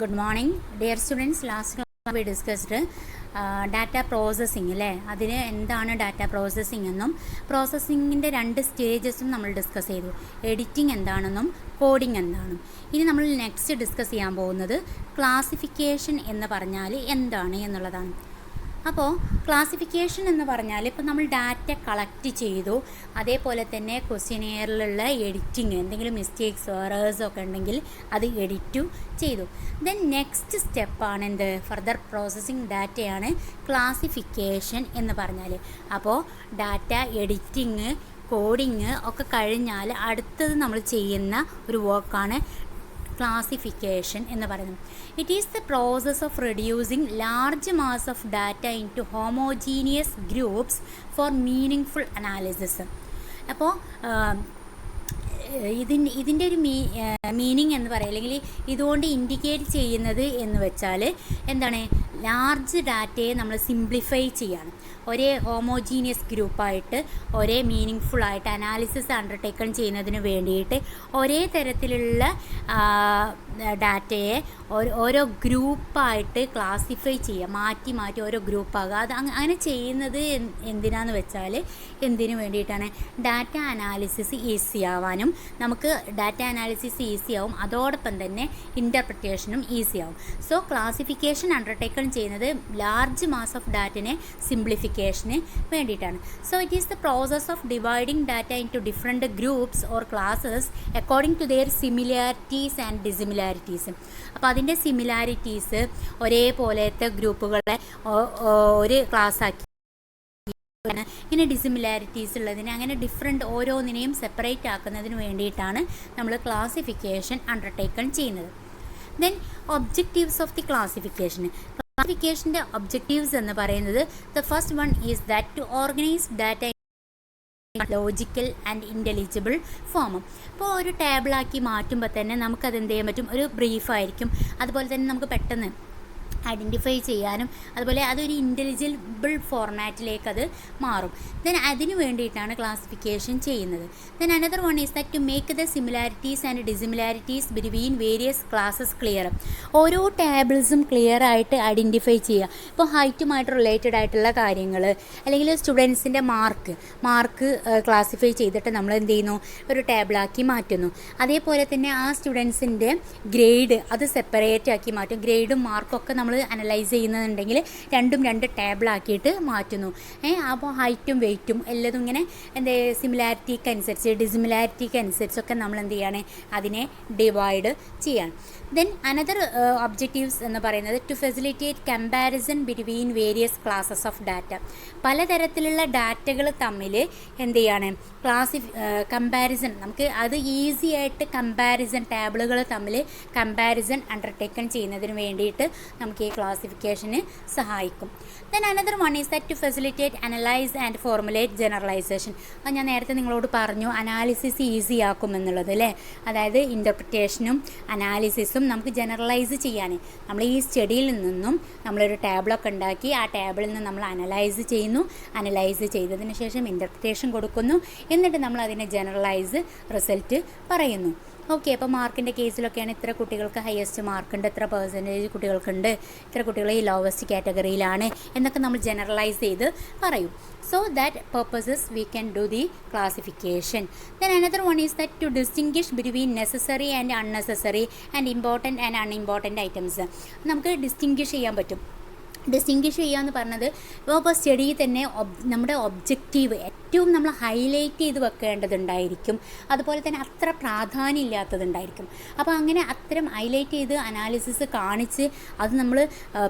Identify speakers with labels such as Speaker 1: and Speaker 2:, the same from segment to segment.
Speaker 1: Good morning, dear students. Last class we discussed data processing അല്ലേ. അതിന് എന്താണ് data processing എന്നും പ്രോസസ്സിങ്ങിൻ്റെ രണ്ട് സ്റ്റേജസും നമ്മൾ ഡിസ്കസ് ചെയ്തു. എഡിറ്റിംഗ് എന്താണെന്നും കോഡിംഗ് എന്താണെന്നും. ഇനി നമ്മൾ നെക്സ്റ്റ് ഡിസ്കസ് ചെയ്യാൻ പോകുന്നത് ക്ലാസിഫിക്കേഷൻ എന്ന് പറഞ്ഞാൽ എന്താണ് എന്നുള്ളതാണ്. അപ്പോൾ ക്ലാസിഫിക്കേഷൻ എന്ന് പറഞ്ഞാൽ ഇപ്പോൾ നമ്മൾ ഡാറ്റ കളക്ട് ചെയ്തു, അതേപോലെ തന്നെ ക്വസ്റ്റ്യനെയറിലുള്ള എഡിറ്റിംഗ്, എന്തെങ്കിലും മിസ്റ്റേക്സോ എറേഴ്സോ ഒക്കെ ഉണ്ടെങ്കിൽ അത് എഡിറ്റും ചെയ്തു. ദെൻ നെക്സ്റ്റ് സ്റ്റെപ്പാണ് എന്ത്, ഫർദർ പ്രോസസ്സിങ് ഡാറ്റയാണ് ക്ലാസിഫിക്കേഷൻ എന്ന് പറഞ്ഞാൽ. അപ്പോൾ ഡാറ്റ എഡിറ്റിങ്, കോഡിങ് ഒക്കെ കഴിഞ്ഞാൽ അടുത്തത് നമ്മൾ ചെയ്യുന്ന ഒരു വർക്കാണ് ക്ലാസിഫിക്കേഷൻ എന്ന് പറയുന്നത്. It is the process of reducing large mass of data into homogeneous groups for meaning analysis. അപ്പോൾ ഇതിൻ്റെ ഒരു മീനിങ് എന്ന് പറയുക, അല്ലെങ്കിൽ ഇതുകൊണ്ട് ഇൻഡിക്കേറ്റ് ചെയ്യുന്നത് എന്ന് വെച്ചാൽ എന്താണ്, ലാർജ് ഡാറ്റയെ നമ്മൾ സിംപ്ലിഫൈ ചെയ്യാണ്. ഒരേ ഹോമോജീനിയസ് ഗ്രൂപ്പായിട്ട് ഒരേ മീനിങ് ആയിട്ട് അനാലിസിസ് അണ്ടർടേക്കൺ ചെയ്യുന്നതിന് വേണ്ടിയിട്ട് ഒരേ തരത്തിലുള്ള ഡാറ്റയെ ഓരോ ഗ്രൂപ്പായിട്ട് ക്ലാസിഫൈ ചെയ്യുക, മാറ്റി മാറ്റി ഓരോ ഗ്രൂപ്പാകുക. അത് അങ്ങനെ ചെയ്യുന്നത് എന്തിനാന്ന് വെച്ചാൽ, എന്തിനു വേണ്ടിയിട്ടാണ്, ഡാറ്റ അനാലിസിസ് ഈസി ആവാനും, നമുക്ക് ഡാറ്റ അനാലിസിസ് ഈസി ആവും, അതോടൊപ്പം തന്നെ ഇൻ്റർപ്രിറ്റേഷനും ഈസി ആവും. സോ ക്ലാസിഫിക്കേഷൻ അണ്ടർടേക്കൺ ചെയ്യുന്നത് ലാർജ് മാസ് ഓഫ് ഡാറ്റനെ സിംപ്ലിഫിക്കേഷന് വേണ്ടിയിട്ടാണ്. So it is the process of dividing data into different groups or classes according to their similarities and dissimilarities. അപ്പോൾ അതിൻ്റെ സിമിലാരിറ്റീസ് ഒരേപോലത്തെ ഗ്രൂപ്പുകളെ ഒരു ക്ലാസ്സാക്കി, ഇങ്ങനെ ഡിസിമിലാരിറ്റീസ് ഉള്ളതിന് അങ്ങനെ ഡിഫറെൻറ്റ് ഓരോന്നിനെയും സെപ്പറേറ്റ് ആക്കുന്നതിന് വേണ്ടിയിട്ടാണ് നമ്മൾ ക്ലാസിഫിക്കേഷൻ അണ്ടർടേക്കൺ ചെയ്യുന്നത്. Then objectives of the classification. ക്ലാസിഫിക്കേഷൻ്റെ ഒബ്ജക്റ്റീവ്സ് എന്ന് പറയുന്നത്, the first one is that to organise data logical and intelligible form. ഇപ്പോൾ ഒരു ടേബിളാക്കി മാറ്റുമ്പോൾ തന്നെ നമുക്കത് എന്ത് ചെയ്യാൻ പറ്റും, ഒരു ബ്രീഫായിരിക്കും. അതുപോലെ തന്നെ നമുക്ക് പെട്ടെന്ന് ഐഡൻറ്റിഫൈ ചെയ്യാനും, അതുപോലെ അതൊരു ഇൻ്റലിജിബിൾ ഫോർമാറ്റിലേക്ക് അത് മാറും. ദെൻ അതിന് വേണ്ടിയിട്ടാണ് ക്ലാസിഫിക്കേഷൻ ചെയ്യുന്നത്. Then another one is that to make the similarities and dissimilarities between various classes clear. ഓരോ ടേബിൾസും ക്ലിയർ ആയിട്ട് ഐഡൻറ്റിഫൈ ചെയ്യുക. ഇപ്പോൾ ഹൈറ്റുമായിട്ട് റിലേറ്റഡ് ആയിട്ടുള്ള കാര്യങ്ങൾ, അല്ലെങ്കിൽ സ്റ്റുഡൻസിൻ്റെ മാർക്ക് ക്ലാസിഫൈ ചെയ്തിട്ട് നമ്മൾ എന്ത് ചെയ്യുന്നു, ഒരു ടേബിളാക്കി മാറ്റുന്നു. അതേപോലെ തന്നെ ആ സ്റ്റുഡൻസിൻ്റെ ഗ്രേഡ് അത് സെപ്പറേറ്റ് ആക്കി മാറ്റും. ഗ്രേഡും മാർക്കൊക്കെ നമ്മൾ അനലൈസ് ചെയ്യുന്നുണ്ടെങ്കിൽ രണ്ടും രണ്ട് ടേബിളാക്കിയിട്ട് മാറ്റുന്നു. അപ്പോൾ ഹൈറ്റും വെയ്റ്റും എല്ലാതും ഇങ്ങനെ എന്താ സിമിലാരിറ്റിക്ക് അനുസരിച്ച് ഡിസിമിലാരിറ്റിക്ക് അനുസരിച്ചൊക്കെ നമ്മൾ എന്ത് ചെയ്യാണ്, അതിനെ ഡിവൈഡ് ചെയ്യാണ്. ദെൻ അനദർ ഒബ്ജക്റ്റീവ്സ് എന്ന് പറയുന്നത് to facilitate comparison between various classes of data. പലതരത്തിലുള്ള ഡാറ്റകൾ തമ്മിൽ എന്ത് ചെയ്യാണ്, കമ്പാരിസൺ, നമുക്ക് അത് ഈസി ആയിട്ട് കമ്പാരിസൺ, ടേബിളുകൾ തമ്മിൽ കമ്പാരിസൺ അണ്ടർടേക്കൺ ചെയ്യുന്നതിന് വേണ്ടിയിട്ട് നമുക്ക് ഈ ക്ലാസിഫിക്കേഷന് സഹായിക്കും. Then another one is that to facilitate analyse and formulate generalisation. അത് ഞാൻ നേരത്തെ നിങ്ങളോട് പറഞ്ഞു, അനാലിസിസ് ഈസി ആക്കും എന്നുള്ളത് അല്ലേ. അതായത് ഇൻ്റർപ്രിറ്റേഷനും അനാലിസിസും നമുക്ക് ജനറലൈസ് ചെയ്യാൻ, നമ്മൾ ഈ സ്റ്റഡിയിൽ നിന്നും നമ്മളൊരു ടേബിളൊക്കെ ഉണ്ടാക്കി ആ ടേബിളിൽ നിന്ന് നമ്മൾ അനലൈസ് ചെയ്യുന്നു. അനലൈസ് ചെയ്തതിന് ശേഷം ഇൻ്റർപ്രിറ്റേഷൻ കൊടുക്കുന്നു, എന്നിട്ട് നമ്മൾ അതിനെ ജനറലൈസ് റിസൾട്ട് പറയുന്നു. ഓക്കെ, അപ്പോൾ മാർക്കിൻ്റെ കേസിലൊക്കെയാണ് ഇത്ര കുട്ടികൾക്ക് ഹയസ്റ്റ് മാർക്കുണ്ട്, ഇത്ര പെർസെൻറ്റേജ് കുട്ടികൾക്കുണ്ട്, ഇത്ര കുട്ടികൾ ഈ ലോവസ്റ്റ് കാറ്റഗറിയിലാണ് എന്നൊക്കെ നമ്മൾ ജനറലൈസ് ചെയ്ത് പറയും. So that purposes we can do the classification. Then another one is that to distinguish between necessary and unnecessary and important and unimportant items. നമുക്ക് ഡിസ്റ്റിങ്വിഷ് ചെയ്യാൻ പറ്റും. ഡിസ്റ്റിങ്വിഷ് ചെയ്യുക എന്ന് പറഞ്ഞത്, ഇപ്പോൾ സ്റ്റഡിയിൽ തന്നെ നമ്മുടെ ഒബ്ജക്റ്റീവ് ഏറ്റവും നമ്മൾ ഹൈലൈറ്റ് ചെയ്ത് വെക്കേണ്ടതുണ്ടായിരിക്കും, അതുപോലെ തന്നെ അത്ര പ്രാധാന്യം ഇല്ലാത്തതുണ്ടായിരിക്കും. അപ്പോൾ അങ്ങനെ അത്തരം ഹൈലൈറ്റ് ചെയ്ത് അനാലിസിസ് കാണിച്ച് അത് നമ്മൾ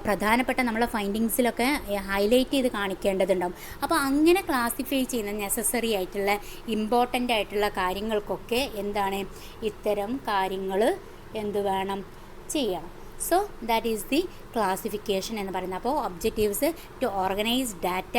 Speaker 1: പ്രധാനപ്പെട്ട നമ്മളെ ഫൈൻഡിങ്സിലൊക്കെ ഹൈലൈറ്റ് ചെയ്ത് കാണിക്കേണ്ടതുണ്ടാകും. അപ്പോൾ അങ്ങനെ ക്ലാസിഫൈ ചെയ്യുന്ന നെസസറി ആയിട്ടുള്ള ഇമ്പോർട്ടൻ്റ് ആയിട്ടുള്ള കാര്യങ്ങൾക്കൊക്കെ എന്താണ്, ഇത്തരം കാര്യങ്ങൾ എന്ത് വേണം, ചെയ്യണം. So that is the classification എന്ന് പറയുന്നത്. അപ്പോൾ objectives to organise data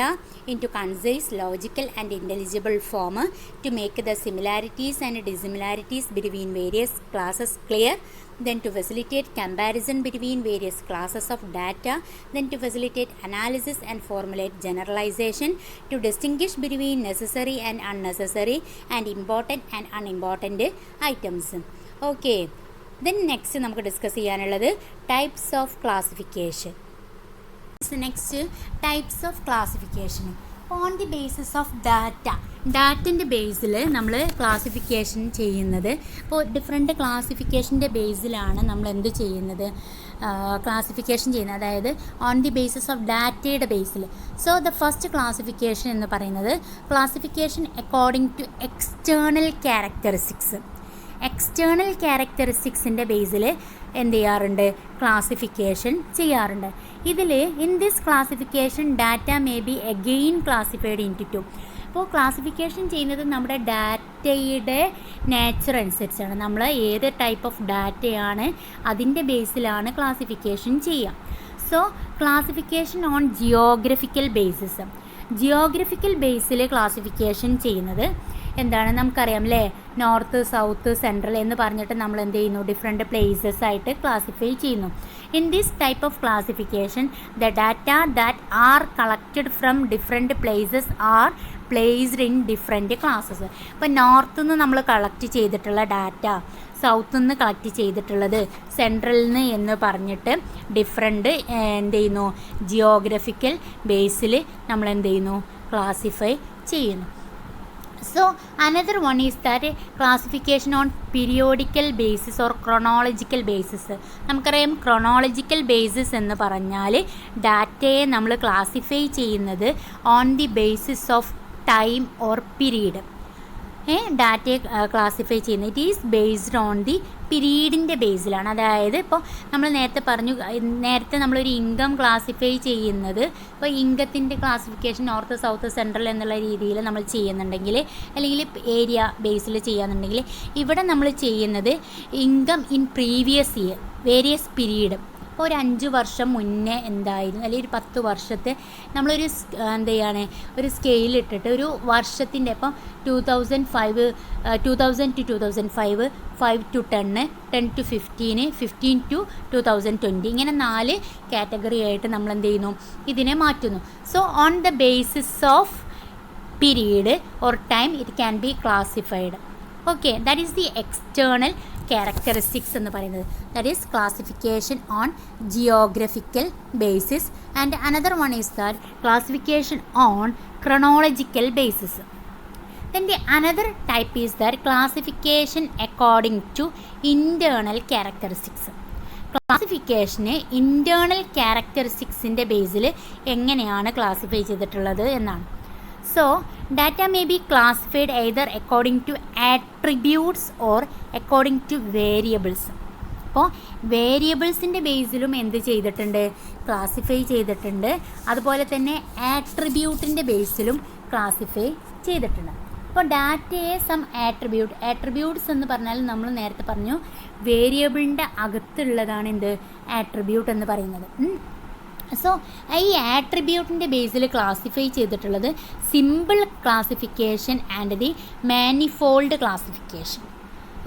Speaker 1: into concise logical and intelligible form, to make the similarities and dissimilarities between various classes clear, then to facilitate comparison between various classes of data, then to facilitate analysis and formulate generalization, to distinguish between necessary and unnecessary and important and unimportant items. Okay. Then next നമുക്ക് discuss ചെയ്യാനുള്ളത് types of classification. Next types of classification on the basis of ഡാറ്റൻ്റെ ബേസിൽ നമ്മൾ classification ചെയ്യുന്നത്. ഇപ്പോൾ different ക്ലാസിഫിക്കേഷൻ്റെ ബേസിലാണ് നമ്മൾ എന്ത് ചെയ്യുന്നത്, ക്ലാസിഫിക്കേഷൻ ചെയ്യുന്നത്, അതായത് ഓൺ ദി ബേസിസ് ഓഫ് ഡാറ്റയുടെ ബേസിൽ. സോ ദ ഫസ്റ്റ് ക്ലാസിഫിക്കേഷൻ എന്ന് പറയുന്നത് ക്ലാസിഫിക്കേഷൻ അക്കോർഡിംഗ് ടു എക്സ്റ്റേണൽ ക്യാരക്ടറിസ്റ്റിക്സിൻ്റെ ബേസിൽ എന്ത് ചെയ്യാറുണ്ട്, ക്ലാസിഫിക്കേഷൻ ചെയ്യാറുണ്ട്. ഇതിൽ in this classification data may B again classified into two. അപ്പോൾ ക്ലാസിഫിക്കേഷൻ ചെയ്യുന്നത് നമ്മുടെ ഡാറ്റയുടെ നേച്ചർ അനുസരിച്ചാണ്. നമ്മൾ ഏത് ടൈപ്പ് ഓഫ് ഡാറ്റയാണ് അതിൻ്റെ ബേസിലാണ് ക്ലാസിഫിക്കേഷൻ ചെയ്യുക. So classification on geographical Basil classification ചെയ്യുന്നത് എന്താണ്, നമുക്കറിയാം അല്ലേ, നോർത്ത്, സൗത്ത്, സെൻട്രൽ എന്ന് പറഞ്ഞിട്ട് നമ്മൾ എന്ത് ചെയ്യുന്നു, ഡിഫറെൻറ്റ് പ്ലേസസ് ആയിട്ട് ക്ലാസിഫൈ ചെയ്യുന്നു. In this type of classification the data that are collected from different places are placed in different classes. ഇപ്പോൾ നോർത്ത് നിന്ന് നമ്മൾ കളക്ട് ചെയ്തിട്ടുള്ള ഡാറ്റ, സൗത്ത് നിന്ന് കളക്ട് ചെയ്തിട്ടുള്ളത്, സെൻട്രലിൽ നിന്ന് എന്ന് പറഞ്ഞിട്ട് ഡിഫറെൻറ്റ് എന്ത് ചെയ്യുന്നു, ജിയോഗ്രഫിക്കൽ ബേസിൽ നമ്മൾ എന്ത് ചെയ്യുന്നു, ക്ലാസിഫൈ ചെയ്യുന്നു. So another one is that classification on periodical basis or chronological basis. നമുക്കറിയാം chronological basis എന്ന് പറഞ്ഞാൽ ഡാറ്റയെ നമ്മൾ ക്ലാസിഫൈ ചെയ്യുന്നത് on the basis of time or period. ഡാറ്റയെ ക്ലാസിഫൈ ചെയ്യുന്നത് it is based on the പീരീഡിൻ്റെ ബേസിലാണ്. അതായത് ഇപ്പോൾ നമ്മൾ നേരത്തെ നമ്മളൊരു ഇൻകം ക്ലാസിഫൈ ചെയ്യുന്നത്, ഇപ്പോൾ ഇൻകത്തിൻ്റെ ക്ലാസിഫിക്കേഷൻ നോർത്ത്, സൗത്ത്, സെൻട്രൽ എന്നുള്ള രീതിയിൽ നമ്മൾ ചെയ്യുന്നുണ്ടെങ്കിൽ, അല്ലെങ്കിൽ ഏരിയ ബേസിൽ ചെയ്യാന്നുണ്ടെങ്കിൽ, ഇവിടെ നമ്മൾ ചെയ്യുന്നത് income in previous year various period. ഇപ്പോൾ ഒരു 5 വർഷം മുന്നേ എന്തായിരുന്നു, അല്ലെങ്കിൽ ഒരു 10 വർഷത്തെ നമ്മളൊരു എന്ത് ചെയ്യാണ്, ഒരു സ്കെയിലിട്ടിട്ട് ഒരു വർഷത്തിൻ്റെ ഇപ്പം 2000 to 2005, 5 to 10, 10 to 15, 15 to 2020, ഇങ്ങനെ 4 കാറ്റഗറി ആയിട്ട് നമ്മൾ എന്ത് ചെയ്യുന്നു, ഇതിനെ മാറ്റുന്നു. So on the basis of period or time it can be classified. Okay, that is the external characteristics എന്ന് പറയുന്നത്. That is classification on geographical basis. And another one is that classification on chronological basis. Then the another type is that classification according to internal characteristics. ക്ലാസിഫിക്കേഷന് internal ക്യാരക്ടറിസ്റ്റിക്സിൻ്റെ ബേസിൽ എങ്ങനെയാണ് classify ചെയ്തിട്ടുള്ളത് എന്നാണ്. So data may be classified either according to attributes or according to variables. അപ്പോൾ വേരിയബിൾസിൻ്റെ ബേസിലും എന്ത് ചെയ്തിട്ടുണ്ട്, ക്ലാസിഫൈ ചെയ്തിട്ടുണ്ട്. അതുപോലെ തന്നെ ആട്രിബ്യൂട്ടിൻ്റെ ബേസിലും ക്ലാസിഫൈ ചെയ്തിട്ടുണ്ട്. അപ്പോൾ ഡാറ്റയെ സം ആട്രിബ്യൂട്ട്സ് എന്ന് പറഞ്ഞാൽ നമ്മൾ നേരത്തെ പറഞ്ഞു വേരിയബിളിൻ്റെ അകത്തുള്ളതാണ് എന്ത്, ആട്രിബ്യൂട്ട് എന്ന് പറയുന്നത്. സോ ഈ ആട്രിബ്യൂട്ടിൻ്റെ ബേസിൽ ക്ലാസിഫൈ ചെയ്തിട്ടുള്ളത് simple classification and the manifold classification.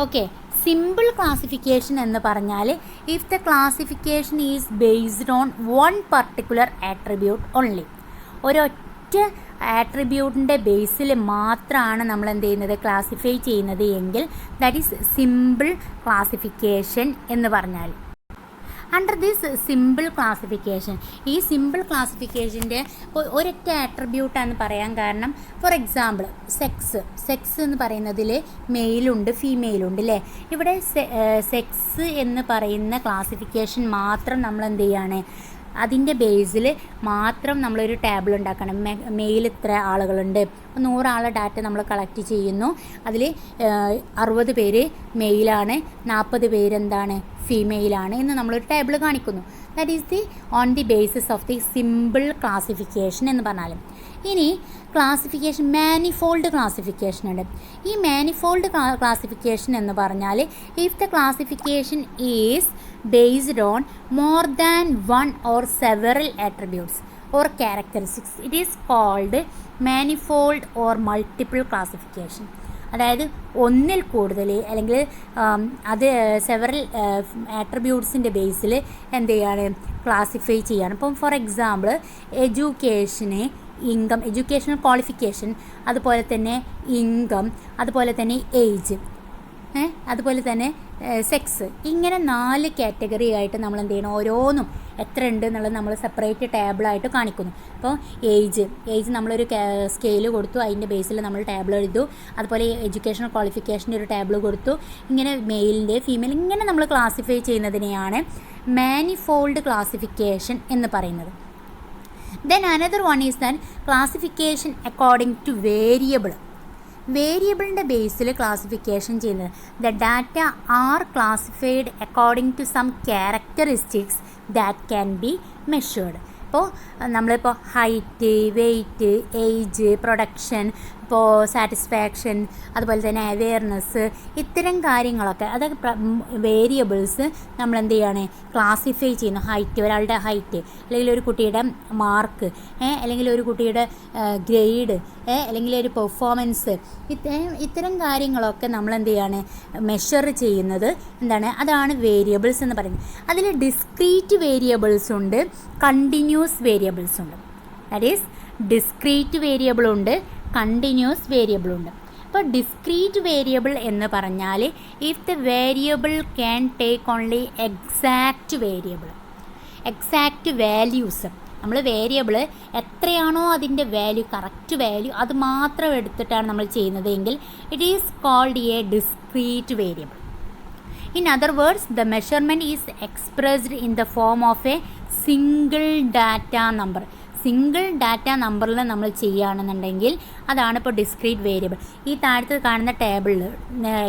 Speaker 1: Okay, simple classification എന്ന് പറഞ്ഞാൽ if the classification is based on one particular attribute only, ഒരൊറ്റ ആട്രിബ്യൂട്ടിൻ്റെ ബേസിൽ മാത്രമാണ് നമ്മൾ എന്ത് ചെയ്യുന്നത്, ക്ലാസിഫൈ ചെയ്യുന്നത് എങ്കിൽ ദാറ്റ് ഈസ് സിമ്പിൾ ക്ലാസിഫിക്കേഷൻ എന്ന് പറഞ്ഞാൽ. അണ്ടർ ദിസ് സിമ്പിൾ ക്ലാസിഫിക്കേഷൻ, ഈ സിമ്പിൾ ക്ലാസിഫിക്കേഷൻ്റെ ഒരൊറ്റ ആട്രിബ്യൂട്ടാണെന്ന് പറയാൻ കാരണം, ഫോർ എക്സാമ്പിൾ സെക്സ് എന്ന് പറയുന്നതിൽ മെയിലുണ്ട്, ഫീമെയിലുണ്ട് അല്ലേ. ഇവിടെ സെക്സ് എന്ന് പറയുന്ന ക്ലാസിഫിക്കേഷൻ മാത്രം നമ്മൾ എന്ത് ചെയ്യാണ്, അതിൻ്റെ ബേസിൽ മാത്രം നമ്മളൊരു ടേബിൾ ഉണ്ടാക്കണം. മെയിൽ ഇത്ര ആളുകളുണ്ട്, 100 ആളെ ഡാറ്റ നമ്മൾ കളക്ട് ചെയ്യുന്നു, അതിൽ 60 പേര് മെയിലാണ്, 40 പേരെന്താണ്, ഫീമെയിലാണ് എന്ന് നമ്മളൊരു ടേബിൾ കാണിക്കുന്നു. That is the on the basis of the simple classification എന്ന് പറഞ്ഞാലും. ഇനി ക്ലാസിഫിക്കേഷൻ മാനിഫോൾഡ് ക്ലാസിഫിക്കേഷൻ ഉണ്ട്. ഈ മാനിഫോൾഡ് ക്ലാസിഫിക്കേഷൻ എന്ന് പറഞ്ഞാൽ if the classification is based on more than one or several attributes or characteristics, it is called manifold or multiple classification. അതായത് ഒന്നിൽ കൂടുതൽ അല്ലെങ്കിൽ അത് സെവറൽ ആട്രിബ്യൂട്ട്സിൻ്റെ ബേസിൽ എന്ത് ചെയ്യാണ്, ക്ലാസിഫൈ ചെയ്യാണ്. ഇപ്പം for example education income, educational qualification, അതുപോലെ തന്നെ ഇൻകം, അതുപോലെ തന്നെ ഏജ്, അതുപോലെ തന്നെ സെക്സ്, ഇങ്ങനെ 4 കാറ്റഗറി ആയിട്ട് നമ്മൾ എന്ത് ചെയ്യണം, ഓരോന്നും എത്ര ഉണ്ട് എന്നുള്ളത് നമ്മൾ സെപ്പറേറ്റ് ടേബിളായിട്ട് കാണിക്കുന്നു. അപ്പോൾ ഏജ് നമ്മളൊരു സ്കെയിൽ കൊടുത്തു, അതിൻ്റെ ബേസിൽ നമ്മൾ ടേബിൾ എഴുതു. അതുപോലെ എഡ്യൂക്കേഷണൽ ക്വാളിഫിക്കേഷൻ്റെ ഒരു ടേബിൾ കൊടുത്തു. ഇങ്ങനെ മെയിലിൻ്റെ ഫീമെയിൽ ഇങ്ങനെ നമ്മൾ ക്ലാസിഫൈ ചെയ്യുന്നതിനെയാണ് മാനിഫോൾഡ് ക്ലാസിഫിക്കേഷൻ എന്ന് പറയുന്നത്. Then another one is that classification according to variable. വേരിയബിളിൻ്റെ ബേസിൽ ക്ലാസിഫിക്കേഷൻ ചെയ്യുന്നത്. The data are classified according to some characteristics that can be measured. ഇപ്പോൾ നമ്മളിപ്പോൾ ഹൈറ്റ്, വെയ്റ്റ്, ഏജ്, പ്രൊഡക്ഷൻ, ഇപ്പോൾ സാറ്റിസ്ഫാക്ഷൻ, അതുപോലെ തന്നെ അവെയർനെസ്, ഇത്തരം കാര്യങ്ങളൊക്കെ അതൊക്കെ വേരിയബിൾസ് നമ്മൾ എന്ത് ചെയ്യാണ്, ക്ലാസിഫൈ ചെയ്യുന്നു. ഹൈറ്റ്, ഒരാളുടെ ഹൈറ്റ്, അല്ലെങ്കിൽ ഒരു കുട്ടിയുടെ മാർക്ക്, അല്ലെങ്കിൽ ഒരു കുട്ടിയുടെ ഗ്രേഡ്, അല്ലെങ്കിൽ ഒരു പെർഫോമൻസ്, ഇത്തരം കാര്യങ്ങളൊക്കെ നമ്മൾ എന്ത് ചെയ്യാണ്, മെഷർ ചെയ്യുന്നത് എന്താണ്, അതാണ് വേരിയബിൾസ് എന്ന് പറയുന്നത്. അതിൽ ഡിസ്ക്രീറ്റ് വേരിയബിൾസ് ഉണ്ട്, കണ്ടിന്യൂസ് വേരിയബിൾസ് ഉണ്ട്. ദാറ്റ് ഈസ് ഡിസ്ക്രീറ്റ് വേരിയബിൾ ഉണ്ട്, കണ്ടിന്യൂസ് വേരിയബിൾ ഉണ്ട്. അപ്പോൾ ഡിസ്ക്രീറ്റ് വേരിയബിൾ എന്ന് പറഞ്ഞാൽ if the variable can take only exact values. നമ്മൾ വേരിയബിൾ എത്രയാണോ അതിൻ്റെ വാല്യൂ, കറക്റ്റ് വാല്യൂ, അത് മാത്രം എടുത്തിട്ടാണ് നമ്മൾ ചെയ്യുന്നത് എങ്കിൽ it is called a discrete variable. In other words, the measurement is expressed in the form of a single data number. Single data നമ്പറിൽ നമ്മൾ ചെയ്യുകയാണെന്നുണ്ടെങ്കിൽ അതാണ് ഇപ്പോൾ ഡിസ്ക്രീറ്റ് വേരിയബിൾ. ഈ താഴത്ത് കാണുന്ന ടേബിളിൽ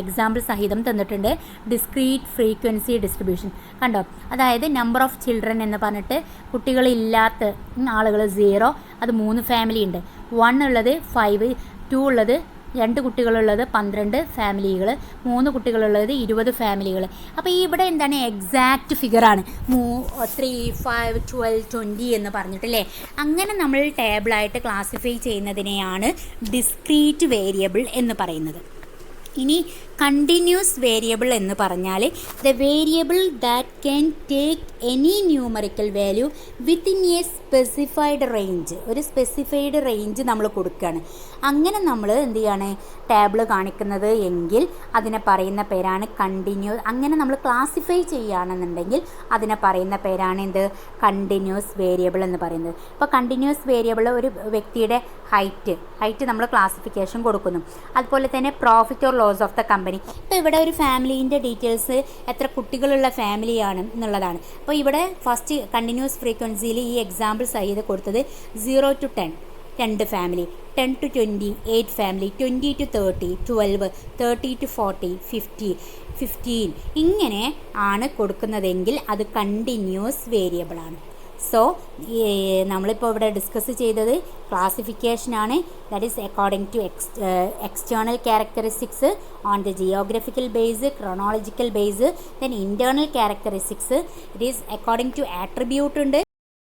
Speaker 1: എക്സാമ്പിൾ സഹിതം തന്നിട്ടുണ്ട്. ഡിസ്ക്രീറ്റ് ഫ്രീക്വൻസി ഡിസ്ട്രിബ്യൂഷൻ കണ്ടോ, അതായത് നമ്പർ ഓഫ് ചിൽഡ്രൻ എന്ന് പറഞ്ഞിട്ട് കുട്ടികളില്ലാത്ത ആളുകൾ 0, അത് 3 ഫാമിലി ഉണ്ട്. 1 ഉള്ളത് 5, 2 ഉള്ളത് 2 കുട്ടികളുള്ളത് 12 ഫാമിലികൾ, 3 കുട്ടികളുള്ളത് 20 ഫാമിലികൾ. അപ്പോൾ ഈ ഇവിടെ എന്താണ്, എക്സാക്റ്റ് ഫിഗറാണ്. 3, 5, 12, 20 എന്ന് പറഞ്ഞിട്ടില്ലേ. അങ്ങനെ നമ്മൾ ടേബിളായിട്ട് ക്ലാസിഫൈ ചെയ്യുന്നതിനെയാണ് ഡിസ്ക്രീറ്റ് വേരിയബിൾ എന്ന് പറയുന്നത്. ഇനി കണ്ടിന്യൂസ് വേരിയബിൾ എന്ന് പറഞ്ഞാൽ the variable that can take any numerical value within A specified range. ഒരു സ്പെസിഫൈഡ് റേഞ്ച് നമ്മൾ കൊടുക്കുകയാണ്. അങ്ങനെ നമ്മൾ എന്ത് ചെയ്യാണ്, ടേബിൾ കാണിക്കുന്നത് എങ്കിൽ അതിനെ പറയുന്ന പേരാണ് കണ്ടിന്യൂസ്. അങ്ങനെ നമ്മൾ ക്ലാസിഫൈ ചെയ്യുകയാണെന്നുണ്ടെങ്കിൽ അതിനെ പറയുന്ന പേരാണ് എന്ത്, കണ്ടിന്യൂസ് വേരിയബിൾ എന്ന് പറയുന്നത്. ഇപ്പോൾ കണ്ടിന്യൂസ് വേരിയബിൾ ഒരു വ്യക്തിയുടെ ഹൈറ്റ് നമ്മൾ ക്ലാസിഫിക്കേഷൻ കൊടുക്കുന്നു. അതുപോലെ തന്നെ profit or loss of the company. ഇപ്പോൾ ഇവിടെ ഒരു ഫാമിലീൻ്റെ ഡീറ്റെയിൽസ്, എത്ര കുട്ടികളുള്ള ഫാമിലിയാണ് എന്നുള്ളതാണ്. അപ്പോൾ ഇവിടെ ഫസ്റ്റ് കണ്ടിന്യൂസ് ഫ്രീക്വൻസിയിൽ ഈ എക്സാമ്പിൾ സഹിതം കൊടുത്തത് 0 to 10 2 family, 10 to 20 8 family, 20 to 30 12, 30 to 40 15 ഇങ്ങനെ ആണ് കൊടുക്കുന്നതെങ്കിൽ അത് കണ്ടിന്യൂസ് വേരിയബിളാണ്. സോ നമ്മളിപ്പോൾ ഇവിടെ ഡിസ്കസ് ചെയ്തത് ക്ലാസിഫിക്കേഷനാണ്. That is according to external characteristics on the geographical base, chronological base. Then internal characteristics it is according to attribute ഉണ്ട്,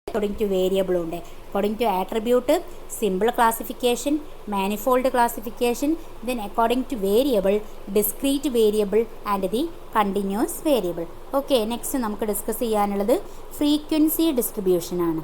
Speaker 1: അക്കോർഡിംഗ് ടു വേരിയബിൾ ഉണ്ട്. According to attribute simple classification, manifold classification, then according to variable discrete variable and the continuous variable. Okay, next നമുക്ക് discuss ചെയ്യാനുള്ളത് frequency ഡിസ്ട്രിബ്യൂഷനാണ്.